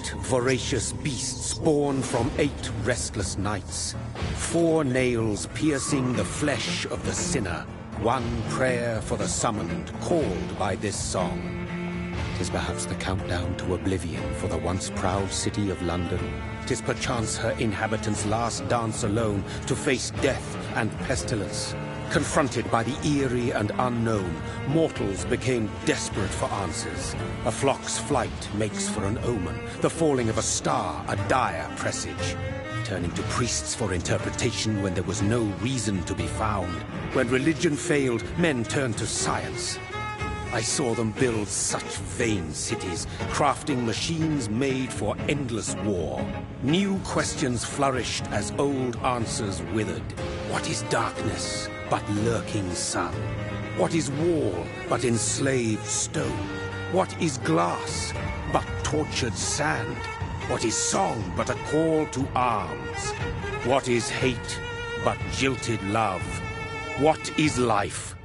8 voracious beasts born from 8 restless nights. 4 nails piercing the flesh of the sinner. 1 prayer for the summoned, called by this song. 'Tis perhaps the countdown to oblivion for the once proud city of London. 'Tis perchance her inhabitants' last dance alone to face death and pestilence. Confronted by the eerie and unknown, mortals became desperate for answers. A flock's flight makes for an omen, the falling of a star a dire presage. Turning to priests for interpretation when there was no reason to be found. When religion failed, men turned to science. I saw them build such vain cities, crafting machines made for endless war. New questions flourished as old answers withered. What is darkness but lurking sun? What is wall but enslaved stone? What is glass but tortured sand? What is song but a call to arms? What is hate but jilted love? What is life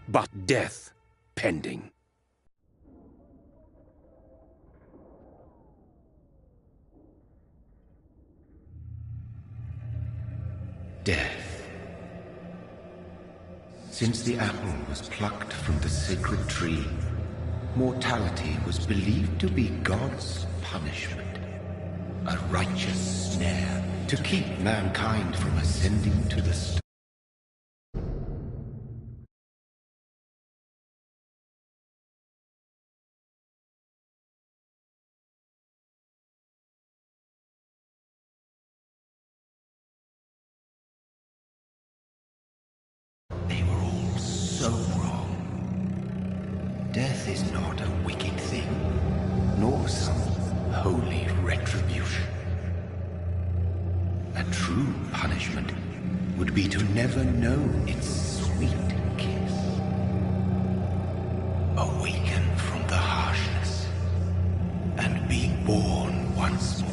but death pending? Death. Since the apple was plucked from the sacred tree, mortality was believed to be God's punishment. A righteous snare to keep mankind from ascending to the stars. They were all so wrong. Death is not a wicked thing, nor some holy retribution. A true punishment would be to never know its sweet kiss. Awaken from the harshness and be born once more.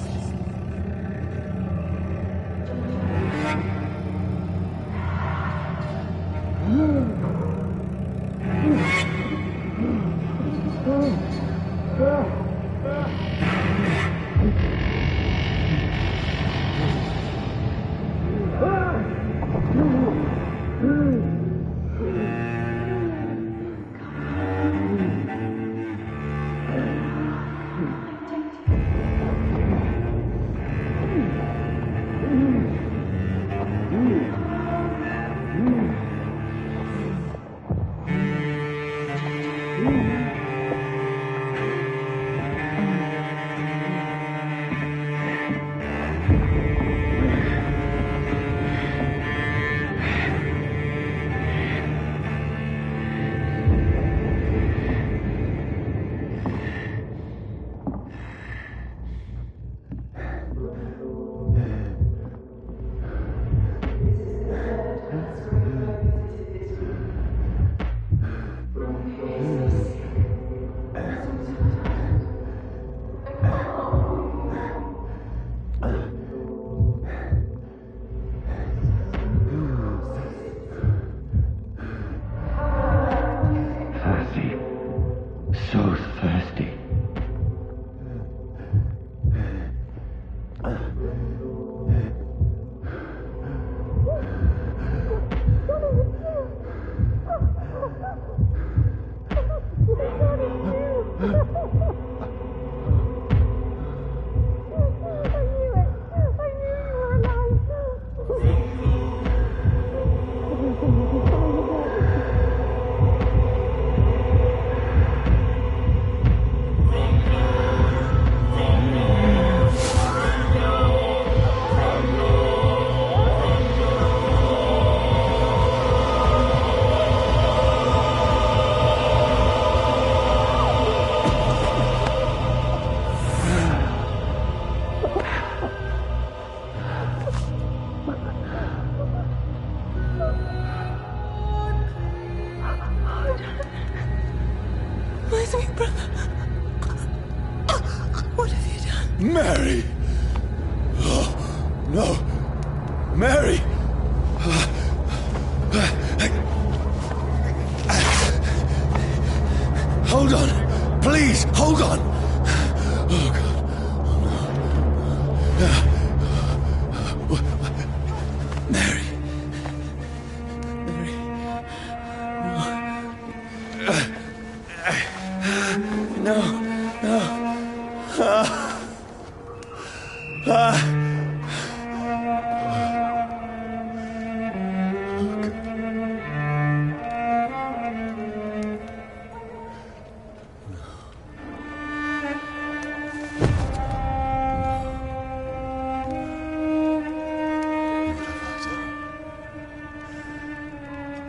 Mary! Oh, no! Mary! Hold on! Please, hold on! Oh, God. Oh, no. Mary. No.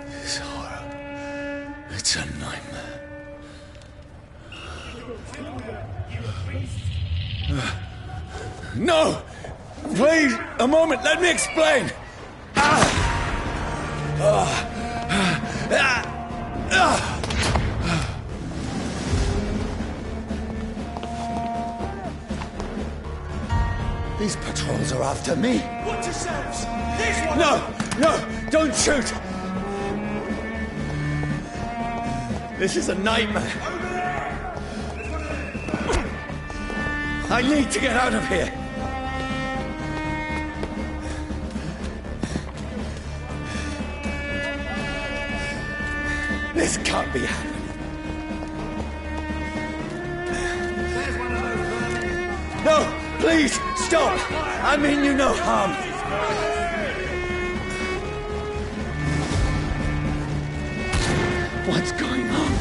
This horror. It's a nightmare. No! Please, a moment, let me explain! These patrols are after me. Watch yourselves! This one! No, don't shoot! This is a nightmare. Over there! I need to get out of here. This can't be happening. There's one of those. No, please, stop! I mean you no harm. What's going on?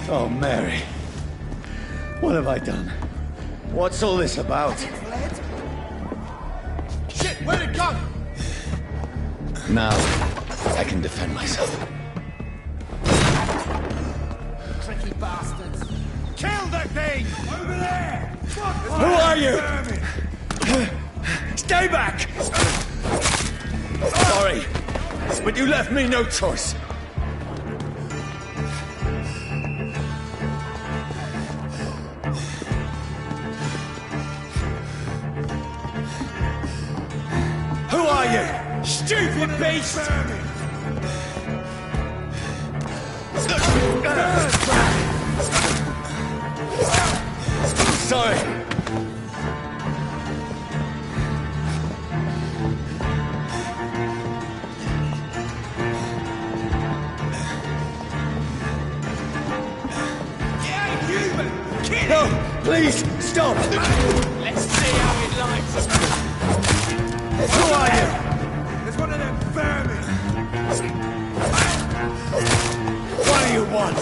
Oh, Mary. What have I done? What's all this about? Shit, where'd it go? Now, I can defend myself. Tricky bastards. Kill that thing! Over there! Fuck! Who are you? Stay back! Sorry, but you left me no choice. Who are you? Stupid beast! Sorry. No, please, stop! Let's see how it likes. Who are you? There's one of them vermin. What do you want?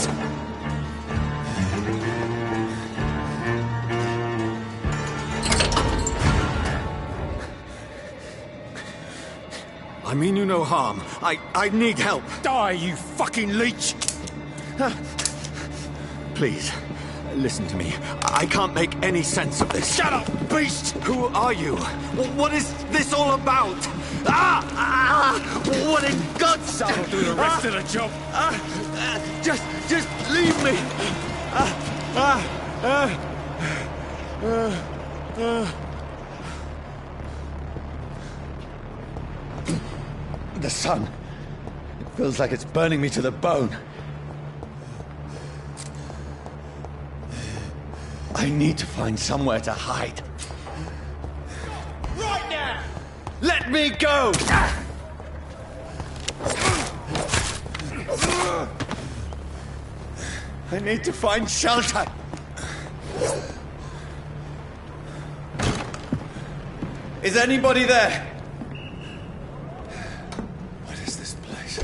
I mean you no harm. I need help. Die, you fucking leech! Please, listen to me. I can't make any sense of this. Shut up, beast! Who are you? What is this all about? What in God's name? That'll do the rest of the job. Just leave me. The sun. It feels like it's burning me to the bone. I need to find somewhere to hide. Right now! Let me go! I need to find shelter. Is anybody there? What is this place?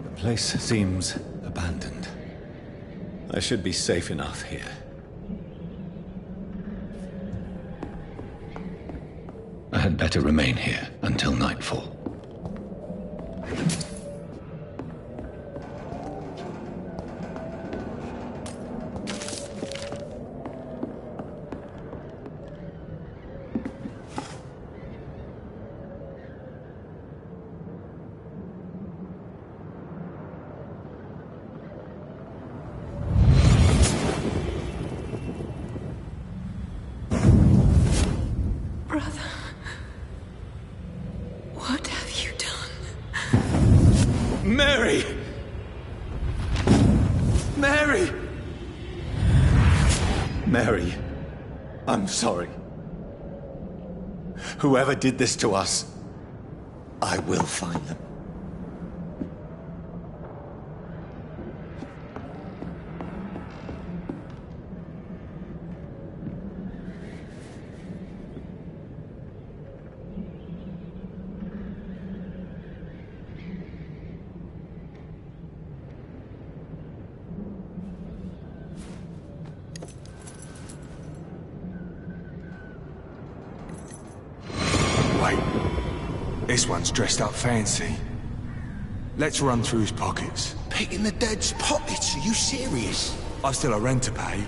The place seems abandoned. I should be safe enough here. I had better remain here until nightfall. Brother. Mary! Mary! Mary, I'm sorry. Whoever did this to us, I will find them. This one's dressed up fancy. Let's run through his pockets. Picking the dead's pockets? Are you serious? I've still a rent to pay.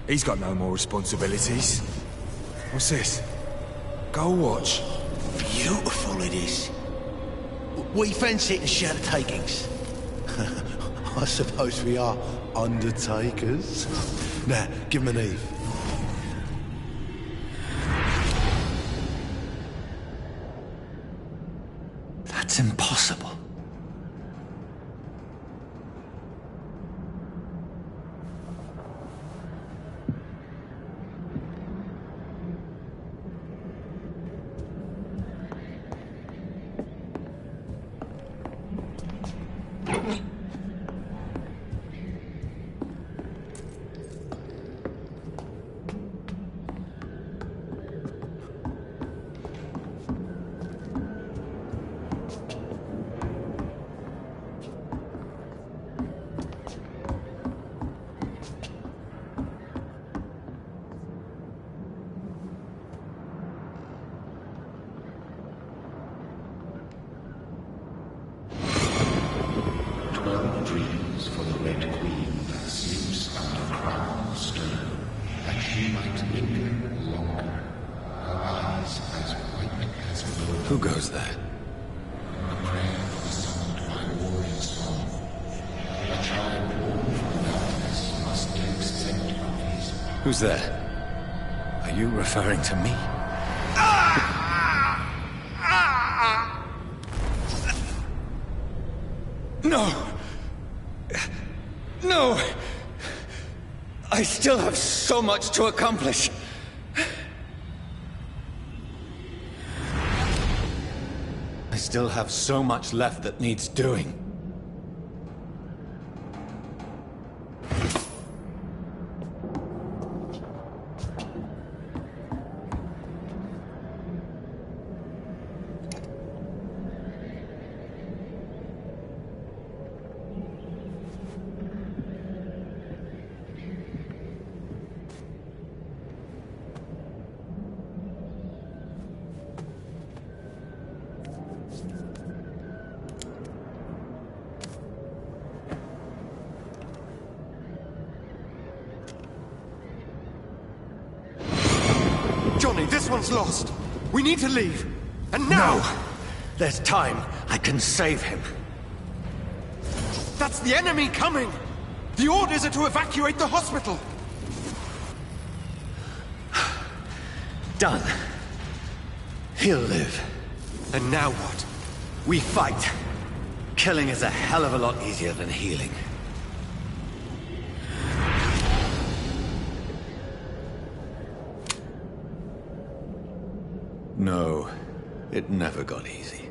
He's got no more responsibilities. What's this? Gold watch. Beautiful it is. We fancy it and share the takings. I suppose we are undertakers. Now, give him an Eve. That's impossible. Dreams for the Red Queen that sleeps under crown stone, that she might linger longer, her eyes as white as gold. Who goes there? A prayer for the summoned by warrior song. A child born from darkness must take scent of his. Who's there? Are you referring to me? No! No! I still have so much to accomplish. I still have so much left that needs doing. Johnny, this one's lost. We need to leave. And now! No! There's time. I can save him. That's the enemy coming! The orders are to evacuate the hospital! Done. He'll live. And now what? We fight. Killing is a hell of a lot easier than healing. No, it never got easy.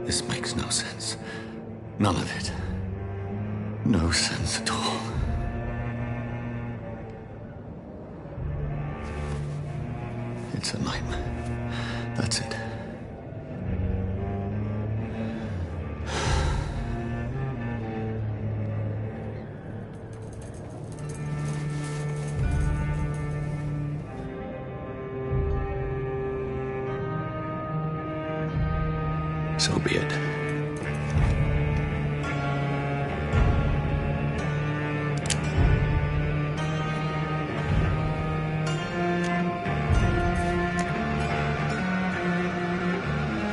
This makes no sense. None of it. No sense at all. It's a nightmare. That's it. So be it.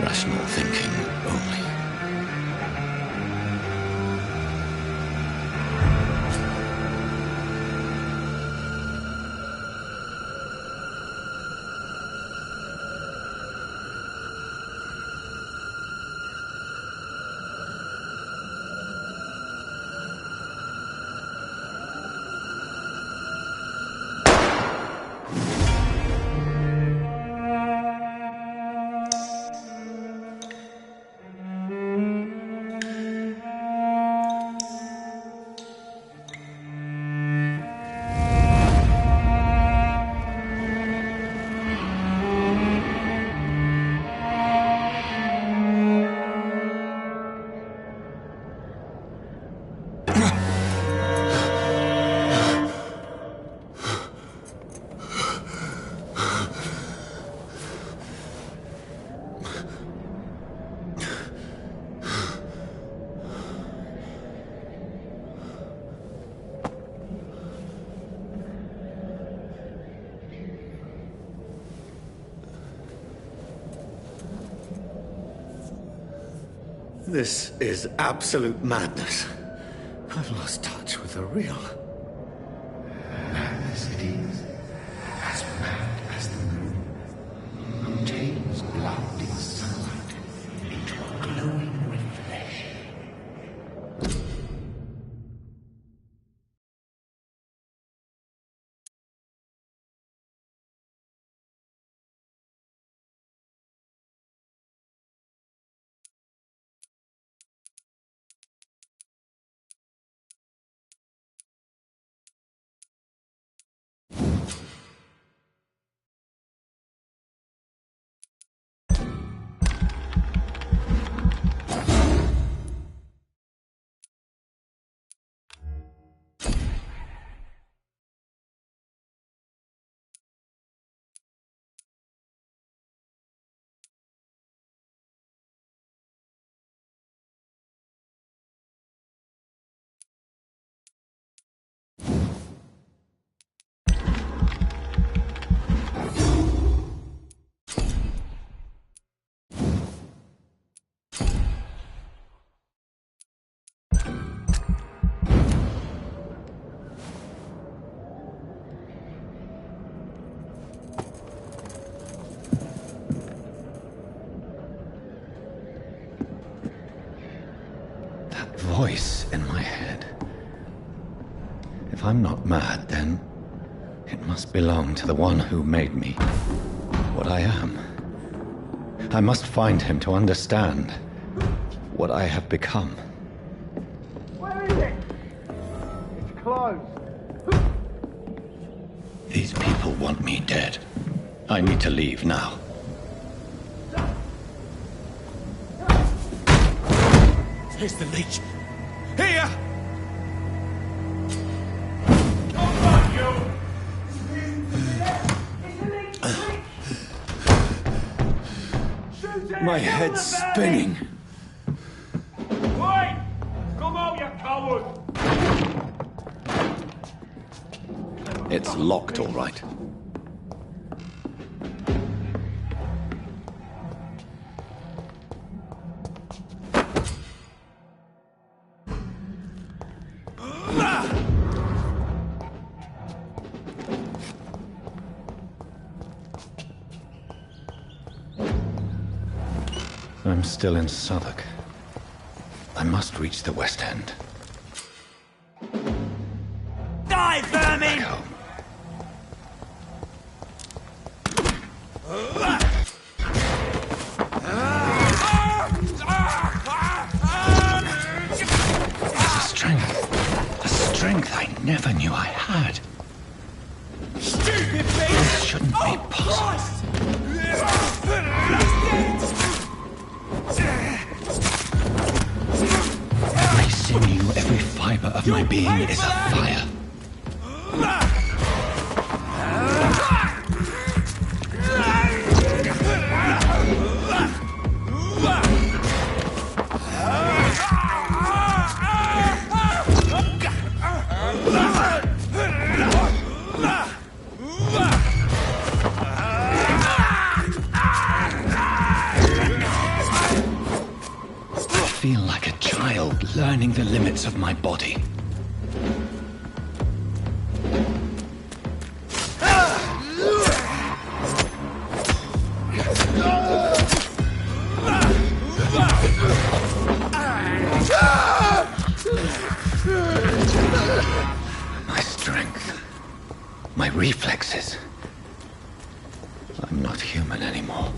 Rational thinking only. This is absolute madness. I've lost touch with the real. Madness it is, as mad as the moon. Obtains blinding sunlight into a glowing reflection. Voice in my head. If I'm not mad, then it must belong to the one who made me what I am. I must find him to understand what I have become. Where is it? It's closed. These people want me dead. I need to leave now. Here's the leech. Here! My head's spinning. Wait! Come out, you coward! It's locked, all right. I'm still in Southwark. I must reach the West End. Die, vermin! Back home. It's a strength I never knew I had. Stupid bitch! This shouldn't be possible. Every sinew, every fiber of my being is afire. my body. My strength, my reflexes. I'm not human anymore.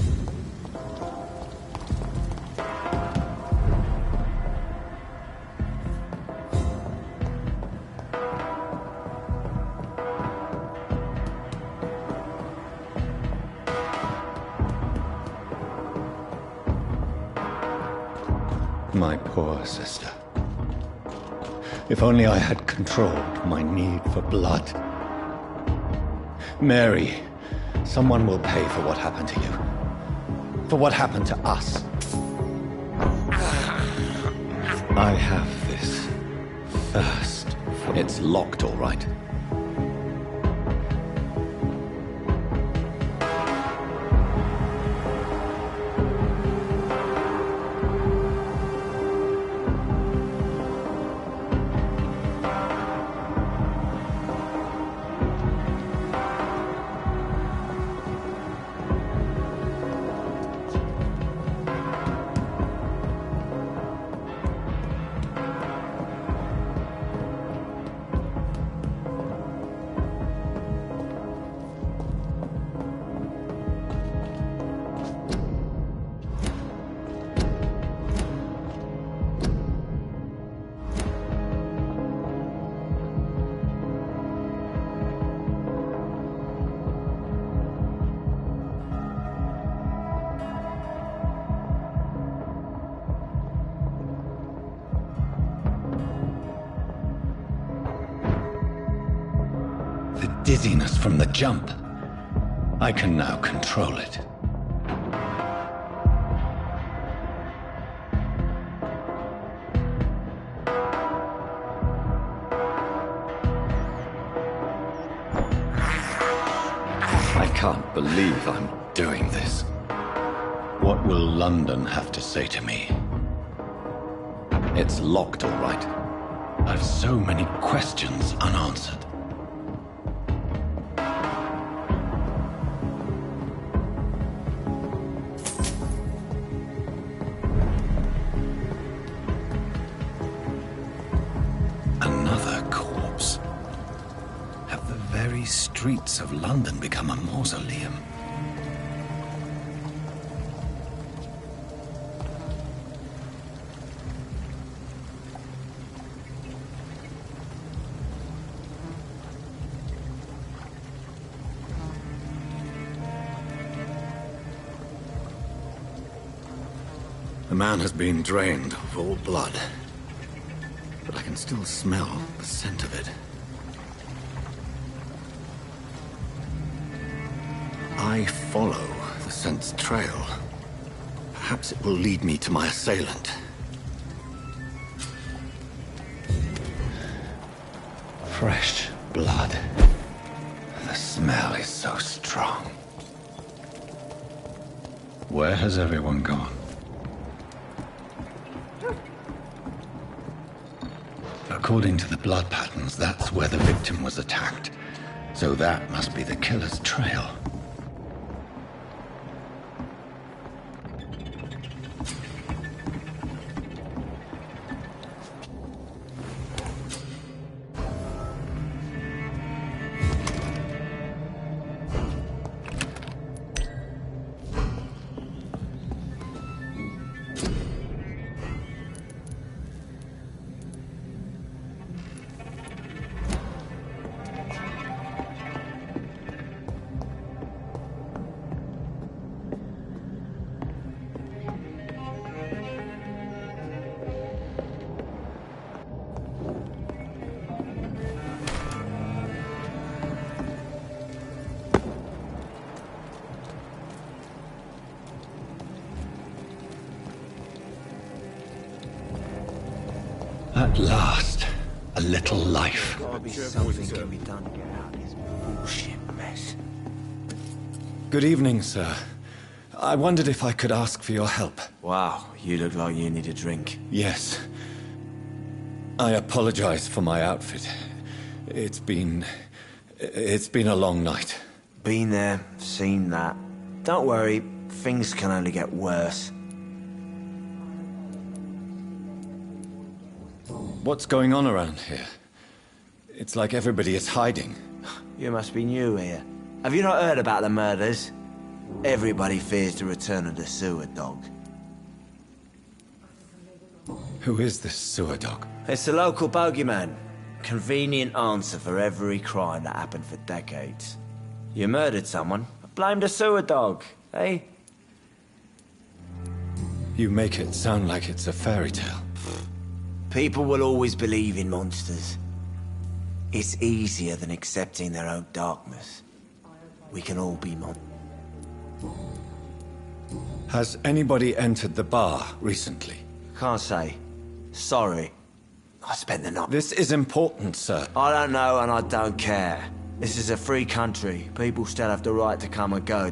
My poor sister. If only I had controlled my need for blood. Mary, someone will pay for what happened to you. For what happened to us. I have this thirst. It's locked, all right. The dizziness from the jump. I can now control it. I can't believe I'm doing this. What will London have to say to me? It's locked, all right. I've so many questions unanswered. Another corpse. Have the very streets of London become a mausoleum? The man has been drained of all blood, but I can still smell the scent of it. I follow the scent's trail. Perhaps it will lead me to my assailant. Fresh blood. The smell is so strong. Where has everyone gone? According to the blood patterns, that's where the victim was attacked. So that must be the killer's trail. At last, a little life. Something can be done to get out of this bullshit mess. Good evening, sir. I wondered if I could ask for your help. Wow, you look like you need a drink. Yes. I apologize for my outfit. It's been a long night. Been there, seen that. Don't worry, things can only get worse. What's going on around here? It's like everybody is hiding. You must be new here. Have you not heard about the murders? Everybody fears the return of the sewer dog. Who is this sewer dog? It's the local bogeyman. Convenient answer for every crime that happened for decades. You murdered someone, blame the sewer dog, eh? You make it sound like it's a fairy tale. People will always believe in monsters. It's easier than accepting their own darkness. We can all be Has anybody entered the bar recently? Can't say. Sorry. I spent the night. This is important, sir. I don't know and I don't care. This is a free country. People still have the right to come and go.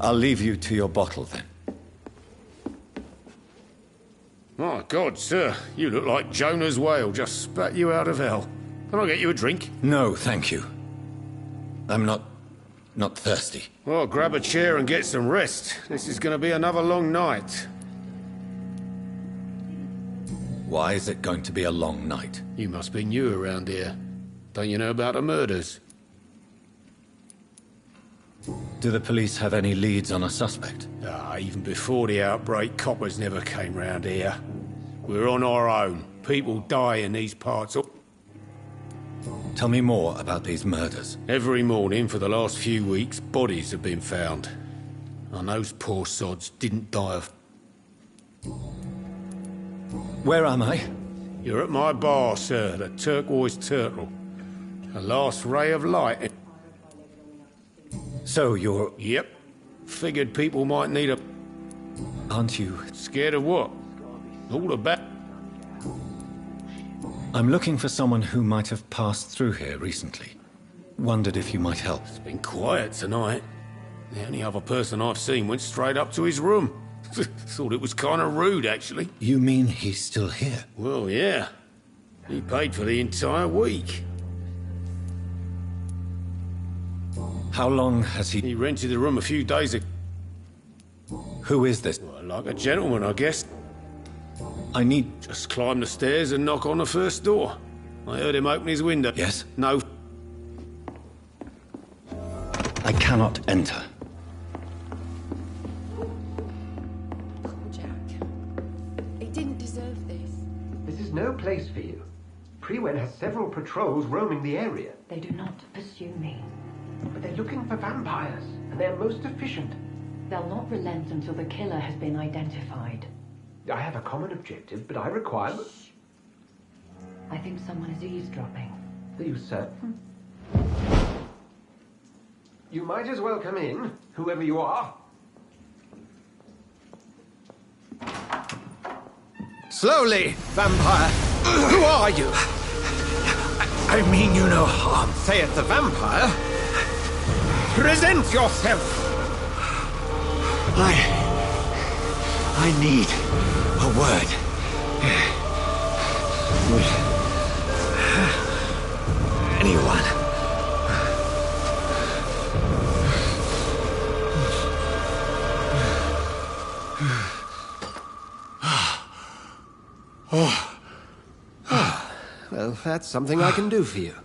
I'll leave you to your bottle, then. My God, sir, you look like Jonah's whale just spat you out of hell. Can I get you a drink? No, thank you. I'm not thirsty. Well, grab a chair and get some rest. This is going to be another long night. Why is it going to be a long night? You must be new around here. Don't you know about the murders? Do the police have any leads on a suspect? Even before the outbreak, coppers never came round here. We're on our own. People die in these parts. Tell me more about these murders. Every morning for the last few weeks, bodies have been found. And those poor sods didn't die of... Where am I? You're at my bar, sir, the Turquoise Turtle. The last ray of light. So you're... Yep. Figured people might need a... Aren't you... Scared of what? All about... I'm looking for someone who might have passed through here recently. Wondered if you might help. It's been quiet tonight. The only other person I've seen went straight up to his room. Thought it was kind of rude, actually. You mean he's still here? Well, yeah. He paid for the entire week. How long has he... He rented the room a few days ago. Who is this? Well, like a gentleman, I guess. I need... Just climb the stairs and knock on the first door. I heard him open his window. Yes? No. I cannot enter. Jack. They didn't deserve this. This is no place for you. Prewen has several patrols roaming the area. They do not pursue me. But they're looking for vampires, and they're most efficient. They'll not relent until the killer has been identified. I have a common objective, but I require... I think someone is eavesdropping. Are you certain? You might as well come in, whoever you are. Slowly, vampire. Who are you? I mean you no harm, saith the vampire. Present yourself. I need a word. With anyone. Well, that's something I can do for you.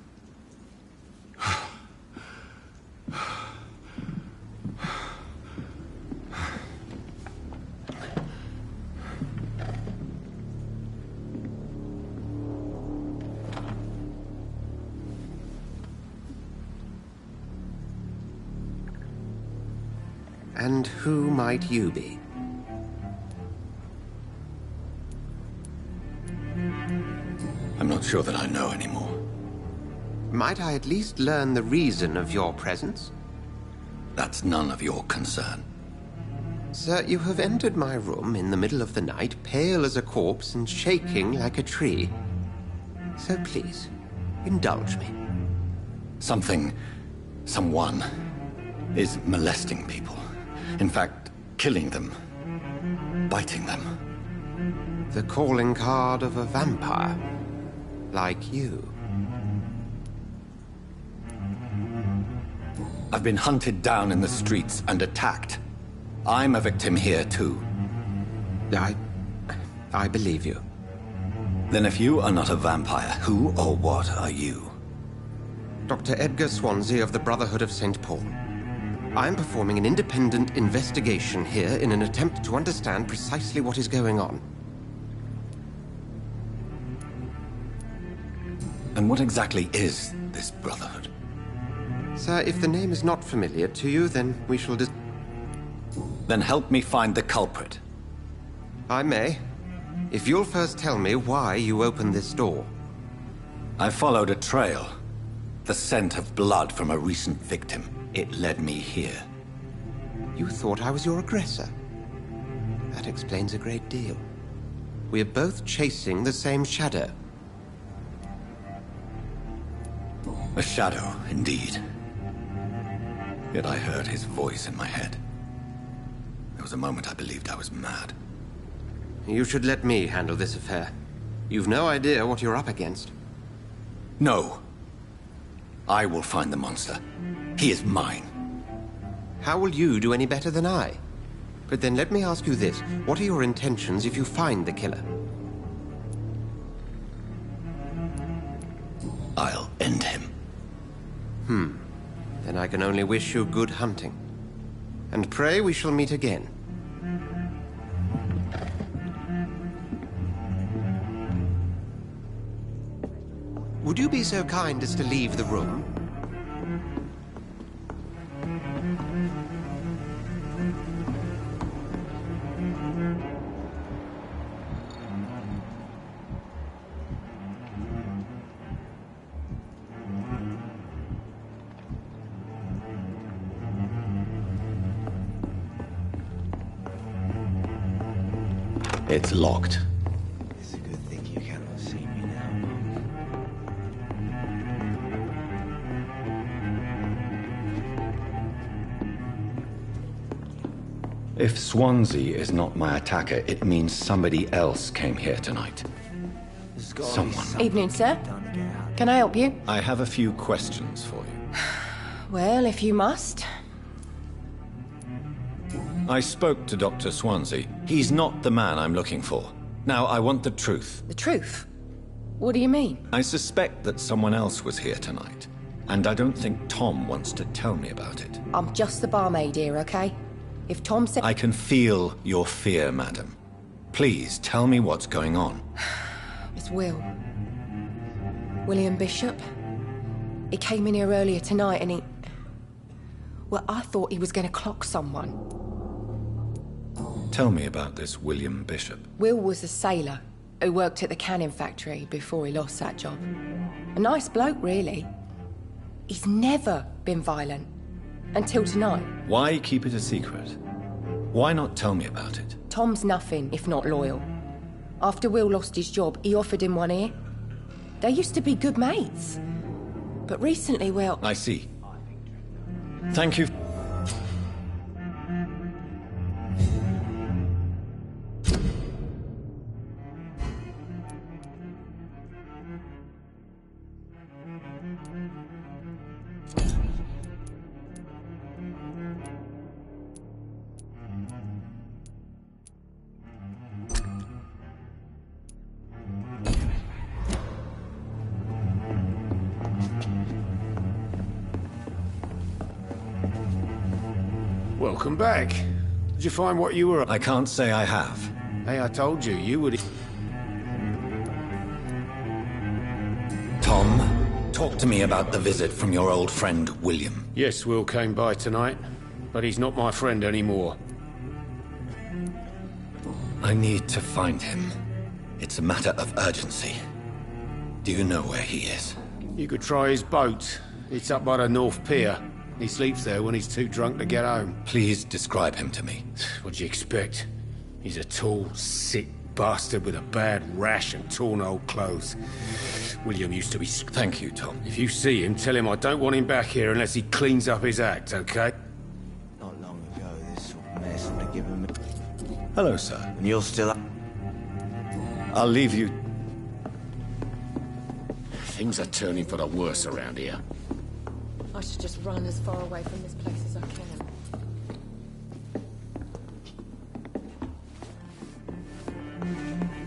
And who might you be? I'm not sure that I know anymore. Might I at least learn the reason of your presence? That's none of your concern. Sir, you have entered my room in the middle of the night, pale as a corpse and shaking like a tree. So please, indulge me. Someone is molesting people. In fact, killing them. Biting them. The calling card of a vampire. Like you. I've been hunted down in the streets and attacked. I'm a victim here, too. I believe you. Then if you are not a vampire, who or what are you? Dr. Edgar Swansea of the Brotherhood of St. Paul. I am performing an independent investigation here in an attempt to understand precisely what is going on. And what exactly is this Brotherhood? Sir, if the name is not familiar to you, then we shall Then help me find the culprit. I may. If you'll first tell me why you opened this door. I followed a trail. The scent of blood from a recent victim. It led me here. You thought I was your aggressor. That explains a great deal. We are both chasing the same shadow. A shadow, indeed. Yet I heard his voice in my head. There was a moment I believed I was mad. You should let me handle this affair. You've no idea what you're up against. No. I will find the monster. He is mine. How will you do any better than I? But then let me ask you this. What are your intentions if you find the killer? I'll end him. Then I can only wish you good hunting. And pray we shall meet again. Would you be so kind as to leave the room? It's locked. It's a good thing you cannot see me now. If Swansea is not my attacker, it means somebody else came here tonight. Someone. Evening, sir. Can I help you? I have a few questions for you. Well, if you must. I spoke to Dr. Swansea. He's not the man I'm looking for. Now, I want the truth. The truth? What do you mean? I suspect that someone else was here tonight. And I don't think Tom wants to tell me about it. I'm just the barmaid here, okay? If Tom said... I can feel your fear, madam. Please, tell me what's going on. It's Will. William Bishop. He came in here earlier tonight and he... Well, I thought he was going to clock someone. Tell me about this William Bishop. Will was a sailor who worked at the canning factory before he lost that job. A nice bloke, really. He's never been violent. Until tonight. Why keep it a secret? Why not tell me about it? Tom's nothing if not loyal. After Will lost his job, he offered him one ear. They used to be good mates. But recently, well... I see. Thank you. Welcome back. Did you find what you were... I can't say I have. Hey, I told you, you would... Tom, talk to me about the visit from your old friend, William. Yes, Will came by tonight, but he's not my friend anymore. I need to find him. It's a matter of urgency. Do you know where he is? You could try his boat. It's up by the North Pier. He sleeps there when he's too drunk to get home. Please describe him to me. What do you expect? He's a tall, sick bastard with a bad rash and torn old clothes. William used to be... Thank you, Tom. If you see him, tell him I don't want him back here unless he cleans up his act, okay? Not long ago, this sort of mess would have given me... Hello, sir. And you're still... I'll leave you. Things are turning for the worse around here. I should just run as far away from this place as I can.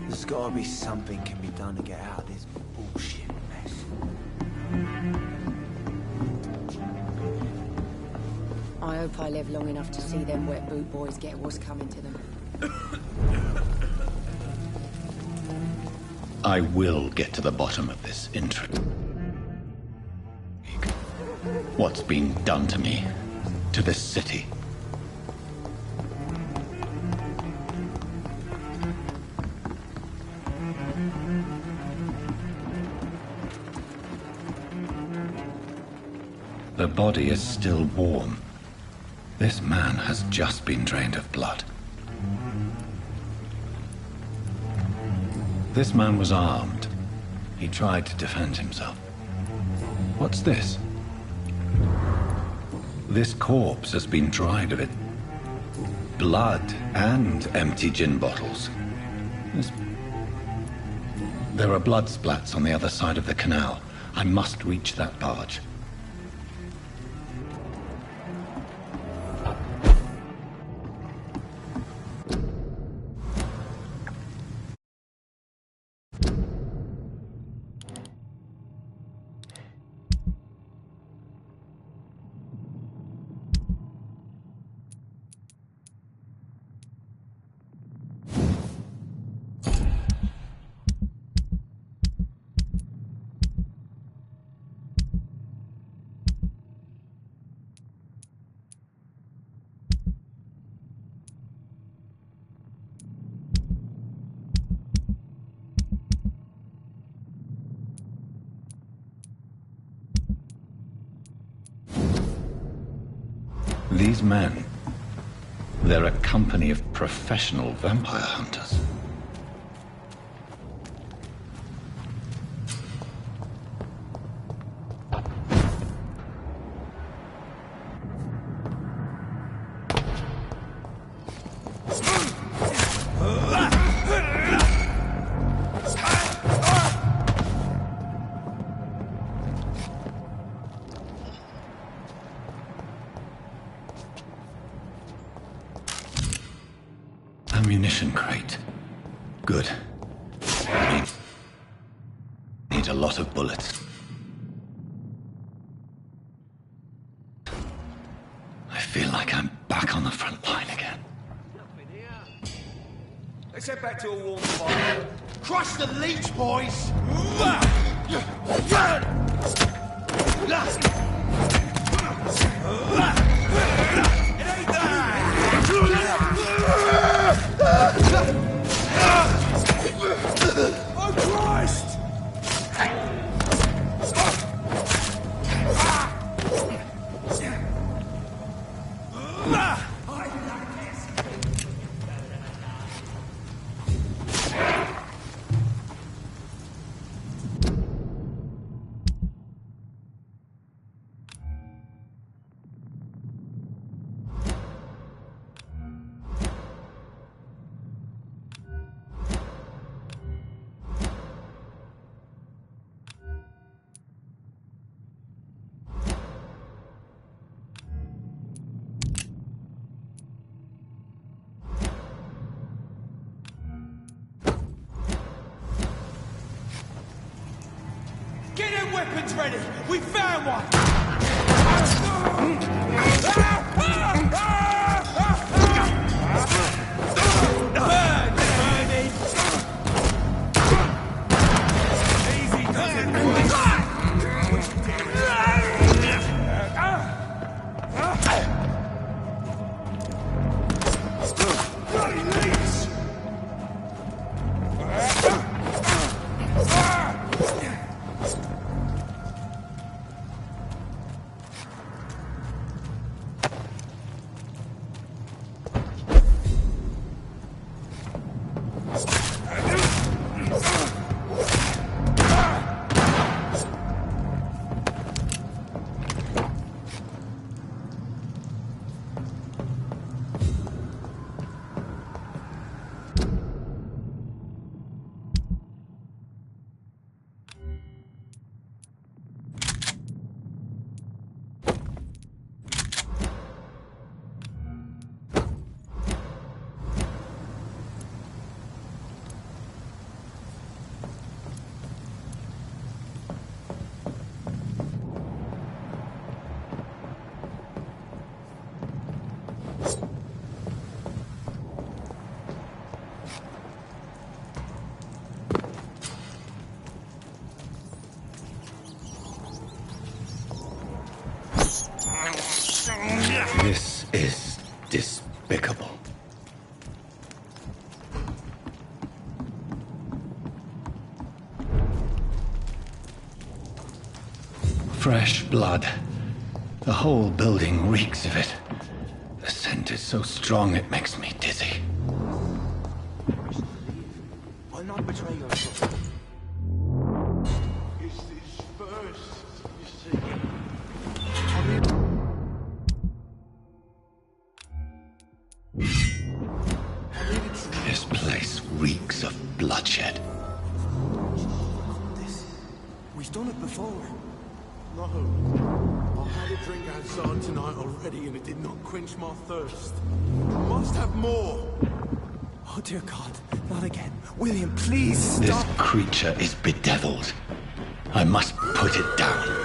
There's gotta be something can be done to get out of this bullshit mess. I hope I live long enough to see them wet boot boys get what's coming to them. I will get to the bottom of this intrigue. What's been done to me, to this city. The body is still warm. This man has just been drained of blood. This man was armed. He tried to defend himself. What's this? This corpse has been dried of it. Blood and empty gin bottles. There are blood splats on the other side of the canal. I must reach that barge. These men, they're a company of professional vampire hunters. Ammunition crate. Good. Need a lot of bullets. I feel like I'm back on the front line again. Let's head back to a warm fire. Crush the leech, boys! Oh, Christ! Get them weapons ready! We found one! Burn, Bernie! Easy does it, bloody leech! This is despicable. Fresh blood. The whole building reeks of it. The scent is so strong it makes me dizzy. Why not betray yourself? It's this first, you see. This place reeks of bloodshed. We've done it before. No. I had a drink outside tonight already and it did not quench my thirst. Must have more. Oh dear God, not again. William, please This stop. creature is bedeviled. I must put it down.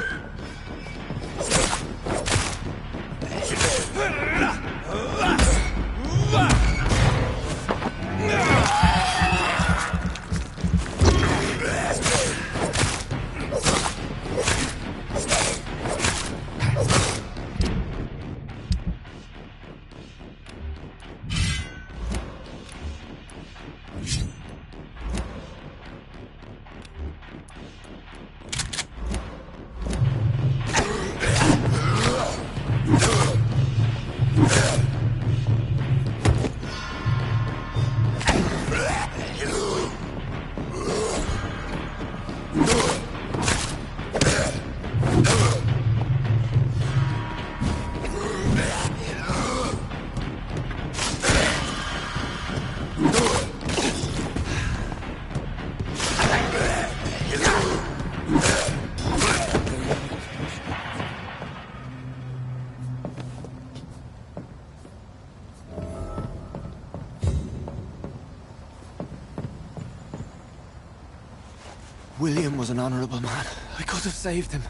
William was an honorable man. I could have saved him.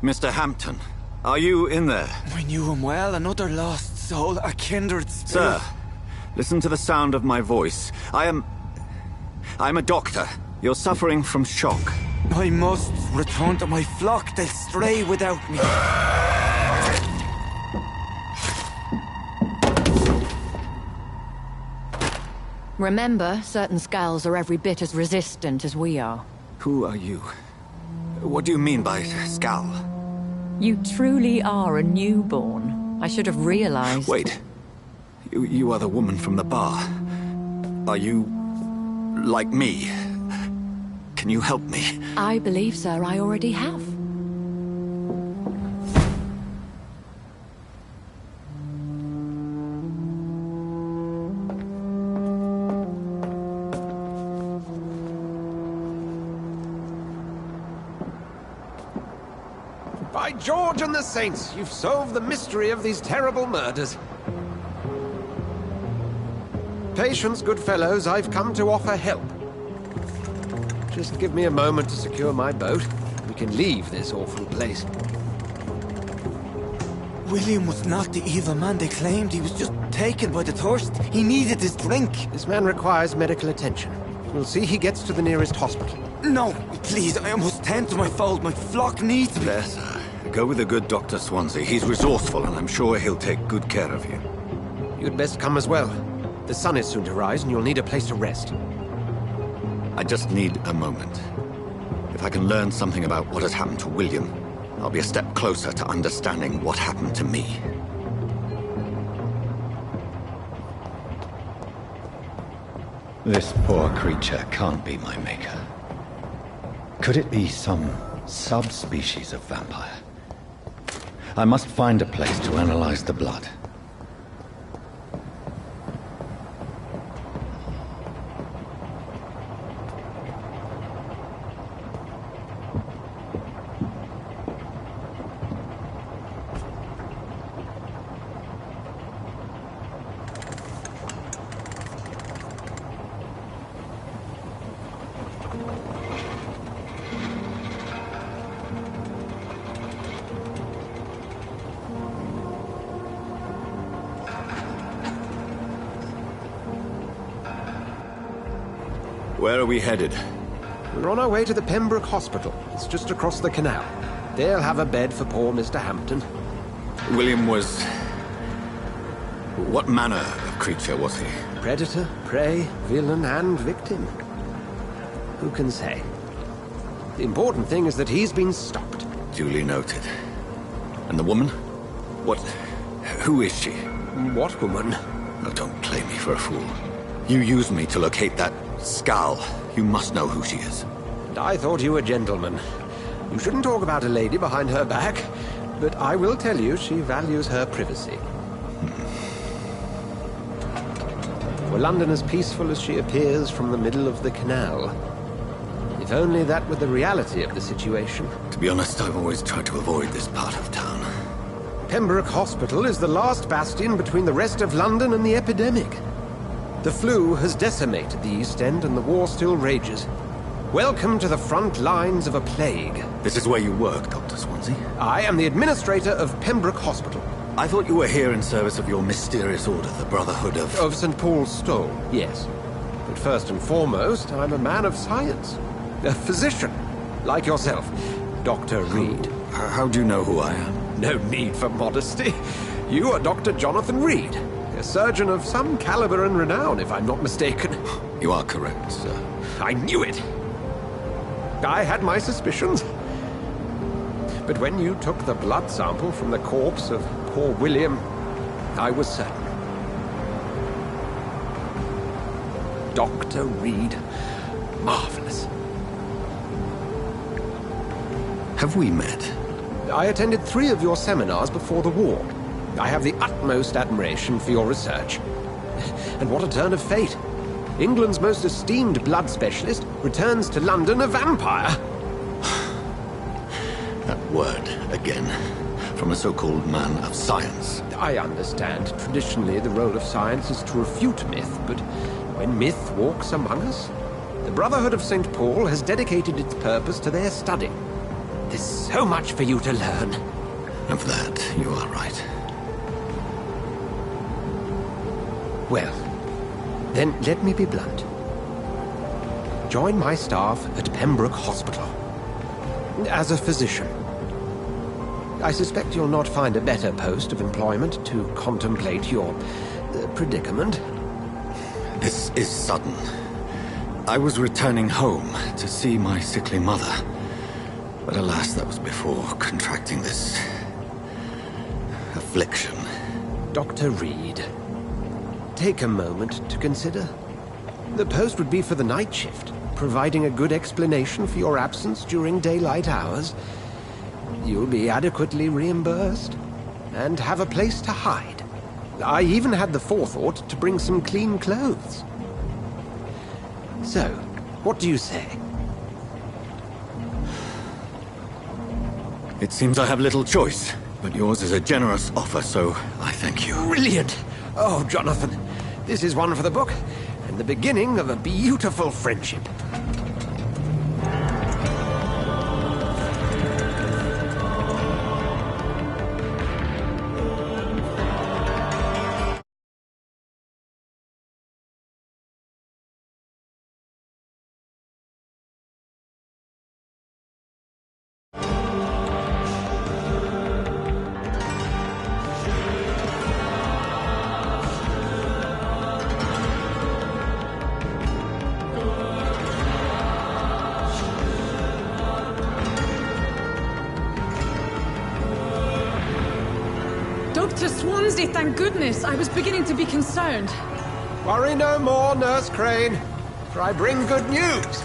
Mr. Hampton, are you in there? I knew him well, another lost soul, a kindred spirit. Sir, listen to the sound of my voice. I'm a doctor. You're suffering from shock. I must return to my flock. They'll stray without me. Remember, certain skulls are every bit as resistant as we are. Who are you? What do you mean by skull? You truly are a newborn. I should have realized. Wait. You are the woman from the bar. Are you like me? Can you help me? I believe, sir, I already have. By George and the Saints, you've solved the mystery of these terrible murders. Patience, good fellows, I've come to offer help. Just give me a moment to secure my boat. We can leave this awful place. William was not the evil man they claimed. He was just taken by the thirst. He needed his drink. This man requires medical attention. We'll see he gets to the nearest hospital. No, please, I must tend to my fold. My flock needs me. There, sir. Go with the good Dr. Swansea. He's resourceful, and I'm sure he'll take good care of you. You'd best come as well. The sun is soon to rise, and you'll need a place to rest. I just need a moment. If I can learn something about what has happened to William, I'll be a step closer to understanding what happened to me. This poor creature can't be my maker. Could it be some subspecies of vampire? I must find a place to analyze the blood. Where are we headed? We're on our way to the Pembroke Hospital. It's just across the canal. They'll have a bed for poor Mr. Hampton. William was What manner of creature was he? Predator, prey, villain, and victim. Who can say? The important thing is that he's been stopped. Duly noted. And the woman? What... who is she? What woman? Oh, don't play me for a fool. You used me to locate that skull. You must know who she is. And I thought you a gentleman. You shouldn't talk about a lady behind her back, but I will tell you she values her privacy. Were London as peaceful as she appears from the middle of the canal? If only that were the reality of the situation. To be honest, I've always tried to avoid this part of town. Pembroke Hospital is the last bastion between the rest of London and the epidemic. The flu has decimated the East End and the war still rages. Welcome to the front lines of a plague. This is where you work, Dr. Swansea? I am the administrator of Pembroke Hospital. I thought you were here in service of your mysterious order, the Brotherhood of... Of St. Paul's Stole, yes. But first and foremost, I'm a man of science. A physician, like yourself, Dr. Reed. How do you know who I am? No need for modesty. You are Dr. Jonathan Reed, a surgeon of some caliber and renown, if I'm not mistaken. You are correct, sir. I knew it! I had my suspicions. But when you took the blood sample from the corpse of poor William, I was certain. Dr. Reed. Marvelous. Have we met? I attended 3 of your seminars before the war. I have the utmost admiration for your research. And what a turn of fate. England's most esteemed blood specialist returns to London a vampire. That word, again, from a so-called man of science. I understand. Traditionally, the role of science is to refute myth, but when myth walks among us, the Brotherhood of St. Paul has dedicated its purpose to their study. There's so much for you to learn. Of that, you are right. Well, then let me be blunt. Join my staff at Pembroke Hospital. As a physician. I suspect you'll not find a better post of employment to contemplate your predicament. This is sudden. I was returning home to see my sickly mother. But alas, that was before contracting this... affliction. Dr. Reed, take a moment to consider. The post would be for the night shift, providing a good explanation for your absence during daylight hours. You'll be adequately reimbursed, and have a place to hide. I even had the forethought to bring some clean clothes. So, what do you say? It seems I have little choice, but yours is a generous offer, so I thank you. Brilliant! Oh, Jonathan, this is one for the book, and the beginning of a beautiful friendship. Dr. Swansea, thank goodness. I was beginning to be concerned. Worry no more, Nurse Crane, for I bring good news.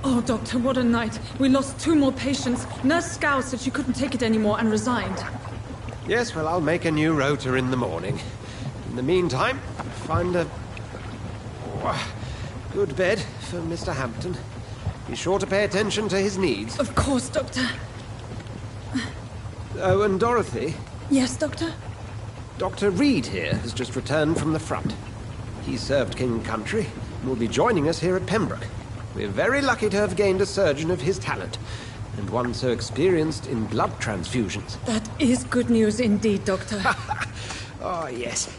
Oh, Doctor, what a night. We lost 2 more patients. Nurse Scow said she couldn't take it anymore and resigned. Yes, well, I'll make a new rota in the morning. In the meantime, find a good bed for Mr. Hampton. Be sure to pay attention to his needs. Of course, Doctor. Oh, and Dorothy? Yes, Doctor? Dr. Reed here has just returned from the front. He served King and Country and will be joining us here at Pembroke. We're very lucky to have gained a surgeon of his talent, and one so experienced in blood transfusions. That is good news indeed, Doctor. Oh, yes.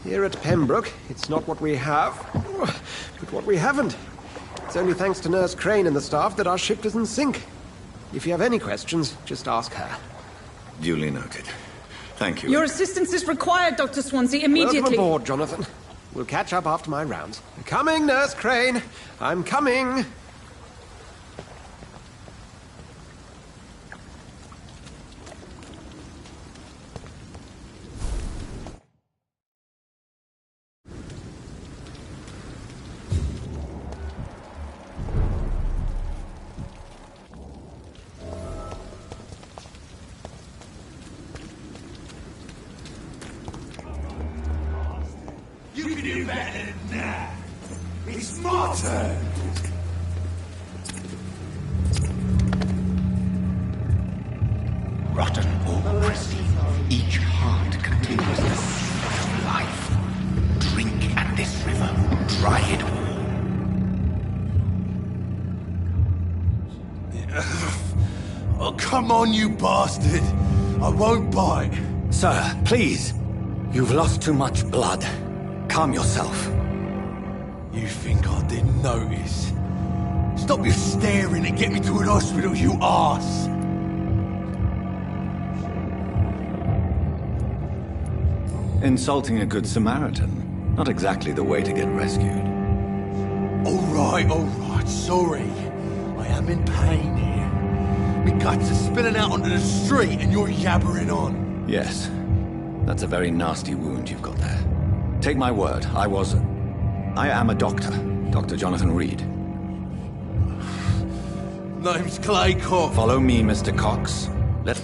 Here at Pembroke, it's not what we have, but what we haven't. It's only thanks to Nurse Crane and the staff that our ship doesn't sink. If you have any questions, just ask her. Duly noted. Thank you. Your assistance is required, Dr. Swansea, immediately. Welcome aboard, Jonathan. We'll catch up after my rounds. Coming, Nurse Crane. I'm coming. You can do better than that. It's my turn. Rotten or pristine, each heart contains the seed of life. Drink at this river, dry it all. Oh, come on, you bastard. I won't bite. Sir, please. You've lost too much blood. Calm yourself. You think I didn't notice? Stop your staring and get me to an hospital, you arse! Insulting a good Samaritan. Not exactly the way to get rescued. Alright, sorry. I am in pain here. My guts are spilling out onto the street and you're yabbering on. Yes. That's a very nasty wound you've got there. Take my word, I am a doctor. Dr. Jonathan Reed. Name's Clay Cox. Follow me, Mr. Cox. Let...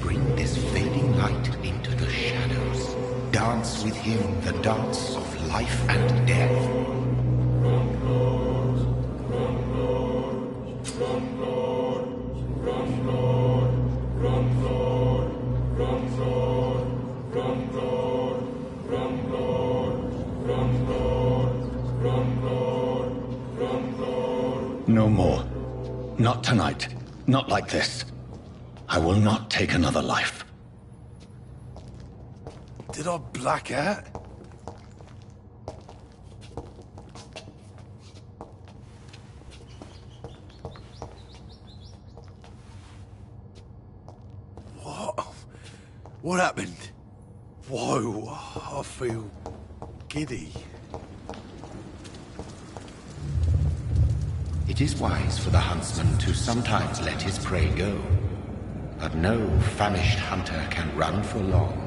Bring this fading light into the shadows. Dance with him the dance of life and death. No more. Not tonight. Not like this. I will not take another life. Did I black out? What? What happened? Whoa, I feel giddy. It is wise for the huntsman to sometimes let his prey go. But no famished hunter can run for long.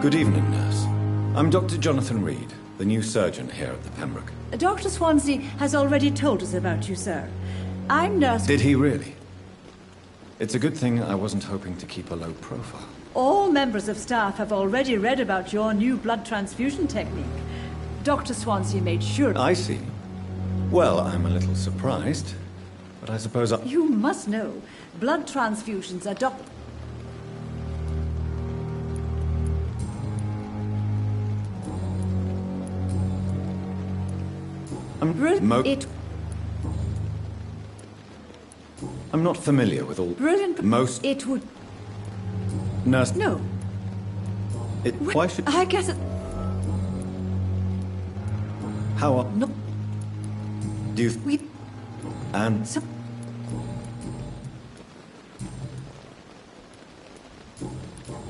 Good evening, nurse. I'm Dr. Jonathan Reed, the new surgeon here at the Pembroke. Dr. Swansea has already told us about you, sir. I'm Nurse... Did he really? It's a good thing I wasn't hoping to keep a low profile. All members of staff have already read about your new blood transfusion technique. Dr. Swansea made sure... I see. Well, I'm a little surprised, but I suppose I... You must know, blood transfusions are I'm not familiar with all... Brilliant... Most... It would... Nurse... No. Why should... I guess it... How are... No. Do you... We... And...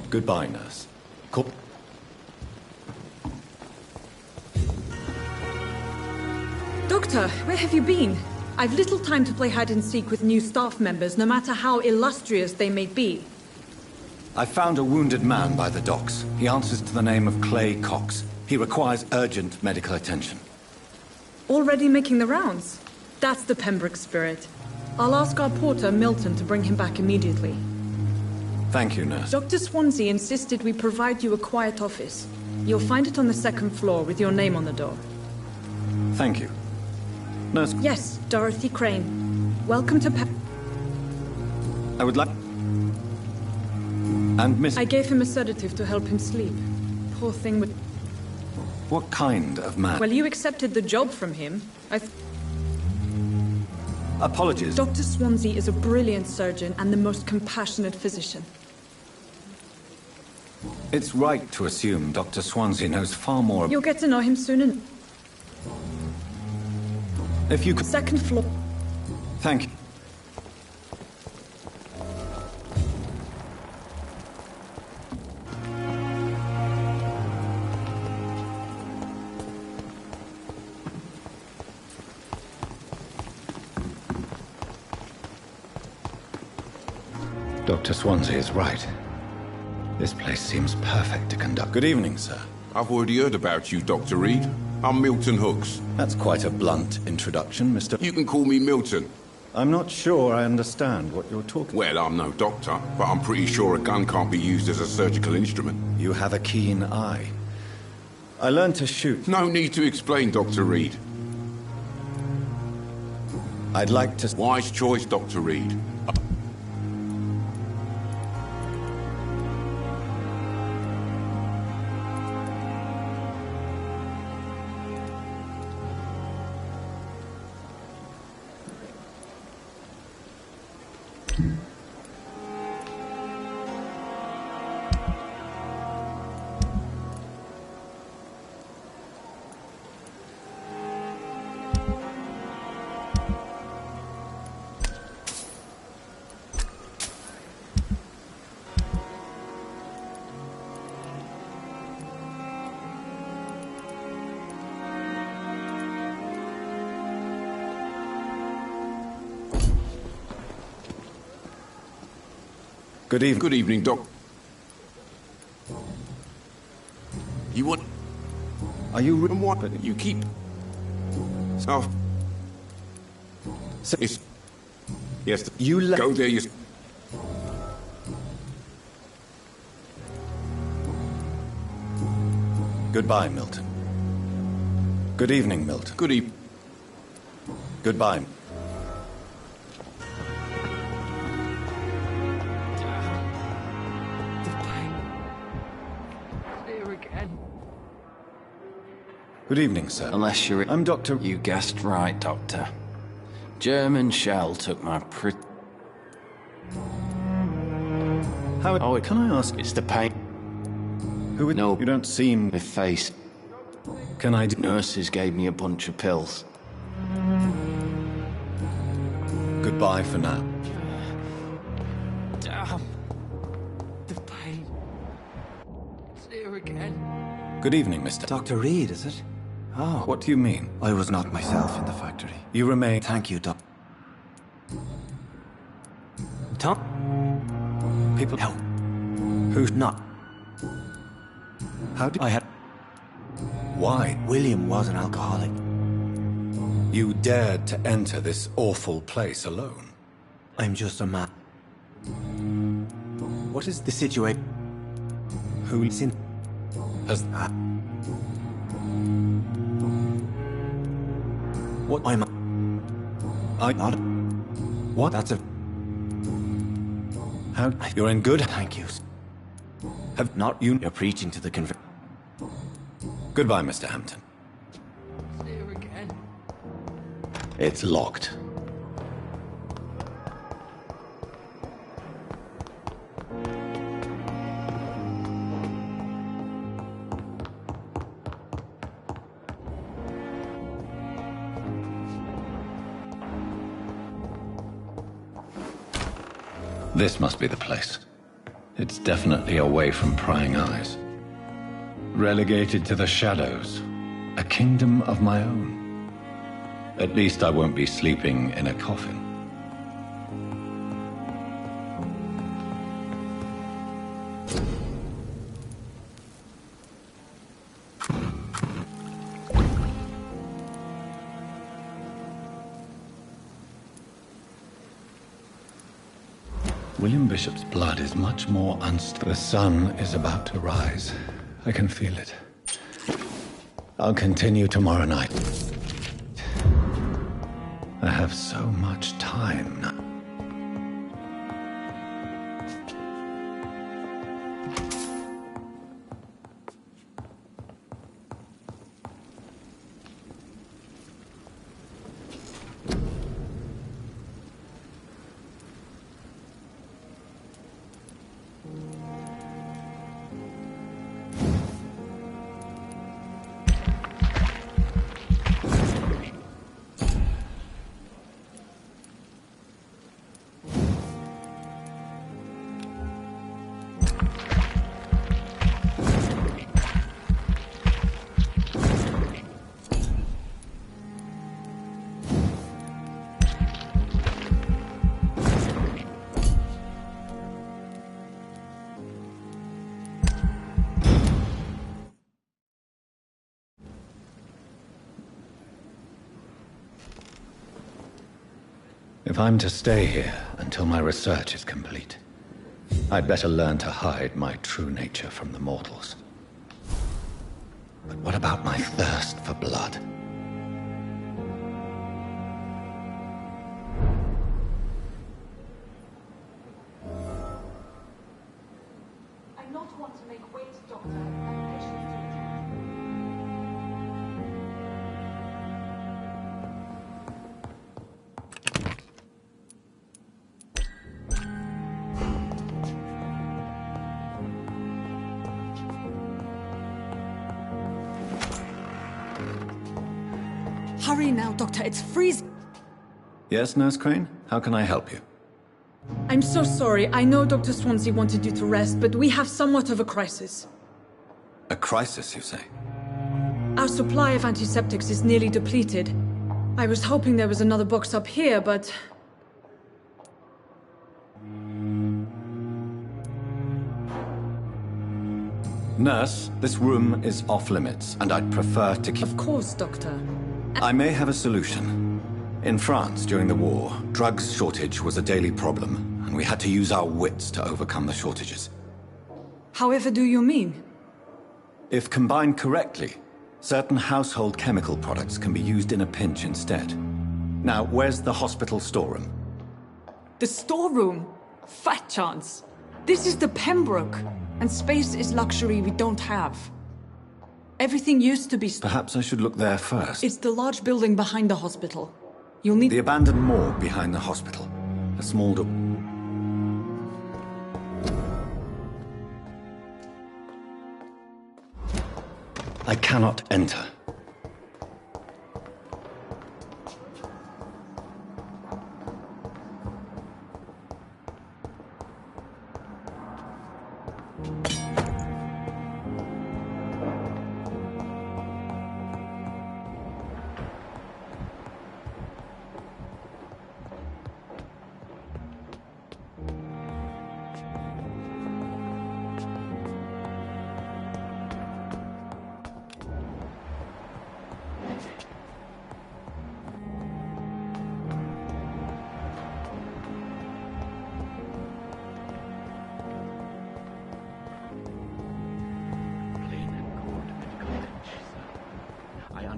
Goodbye, nurse. Cool. Doctor, where have you been? I've little time to play hide-and-seek with new staff members, no matter how illustrious they may be. I found a wounded man by the docks. He answers to the name of Clay Cox. He requires urgent medical attention. Already making the rounds? That's the Pembroke spirit. I'll ask our porter, Milton, to bring him back immediately. Thank you, nurse. Dr. Swansea insisted we provide you a quiet office. You'll find it on the second floor with your name on the door. Thank you. Nurse... Yes, Dorothy Crane. Welcome to I would like... And Miss... I gave him a sedative to help him sleep. Poor thing with... What kind of man? Well, you accepted the job from him. Apologies. Dr. Swansea is a brilliant surgeon and the most compassionate physician. It's right to assume Dr. Swansea knows far more... You'll get to know him soon and... If you could... Second floor. Thank you. Dr. Swansea is right. This place seems perfect to conduct... Good evening, sir. I've already heard about you, Dr. Reed. I'm Milton Hooks. That's quite a blunt introduction, Mr... You can call me Milton. I'm not sure I understand what you're talking... Well, I'm no doctor, but I'm pretty sure a gun can't be used as a surgical instrument. You have a keen eye. I learned to shoot. No need to explain, Dr. Reed. I'd like to... Wise choice, Dr. Reed. Good evening. Good evening, Doc. You want... Are you... And what? You keep... Oh. It's... Yes. You let... Go there, you... Goodbye, Milton. Good evening, Milton. Good evening. Goodbye. Good evening, sir. Unless you're... I'm Dr... You guessed right, Doctor. German shell took my How... Oh, can I ask... It's the pain. Who would... No. You don't seem... My face. Can I... Nurses gave me a bunch of pills. Goodbye for now. Damn. The pain. It's here again. Good evening, Mr. Dr. Reed, is it? Oh. What do you mean? I was not myself in the factory. You remain... Thank you, Doc. Tom? People... No. Who's not? How did... I had... Why? William was an alcoholic. You dared to enter this awful place alone? I'm just a man. What is the situation? Who's in... Has... What? I'm... I... Not... What? That's a... How... You're in good... Thank you. Have not you... You're preaching to the convict. Goodbye, Mr. Hampton. Here again. It's locked. This must be the place. It's definitely away from prying eyes. Relegated to the shadows. A kingdom of my own. At least I won't be sleeping in a coffin. William Bishop's blood is much more unstable. The sun is about to rise. I can feel it. I'll continue tomorrow night. I have so much time now. If I'm to stay here until my research is complete, I'd better learn to hide my true nature from the mortals. But what about my thirst for blood? I not want to make wait, Doctor. I'm patiently Hurry now, Doctor. It's freezing. Yes, Nurse Crane? How can I help you? I'm so sorry. I know Dr. Swansea wanted you to rest, but we have somewhat of a crisis. A crisis, you say? Our supply of antiseptics is nearly depleted. I was hoping there was another box up here, but... Nurse, this room is off-limits, and I'd prefer to keep... Of course, Doctor. I may have a solution. In France, during the war, drugs shortage was a daily problem, and we had to use our wits to overcome the shortages. However do you mean? If combined correctly, certain household chemical products can be used in a pinch instead. Now, where's the hospital storeroom? The storeroom? Fat chance. This is the Pembroke, and space is luxury we don't have. Everything used to be... Perhaps I should look there first. It's the large building behind the hospital. You'll need... The abandoned morgue behind the hospital. A small door... I cannot enter.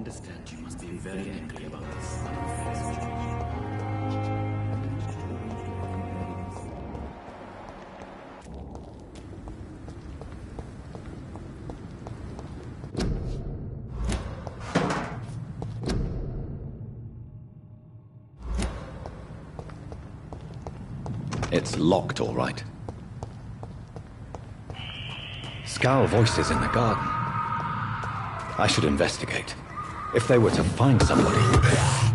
understand you must be very angry about this. It's locked, all right. Scowl voices in the garden. I should investigate. If they were to find somebody...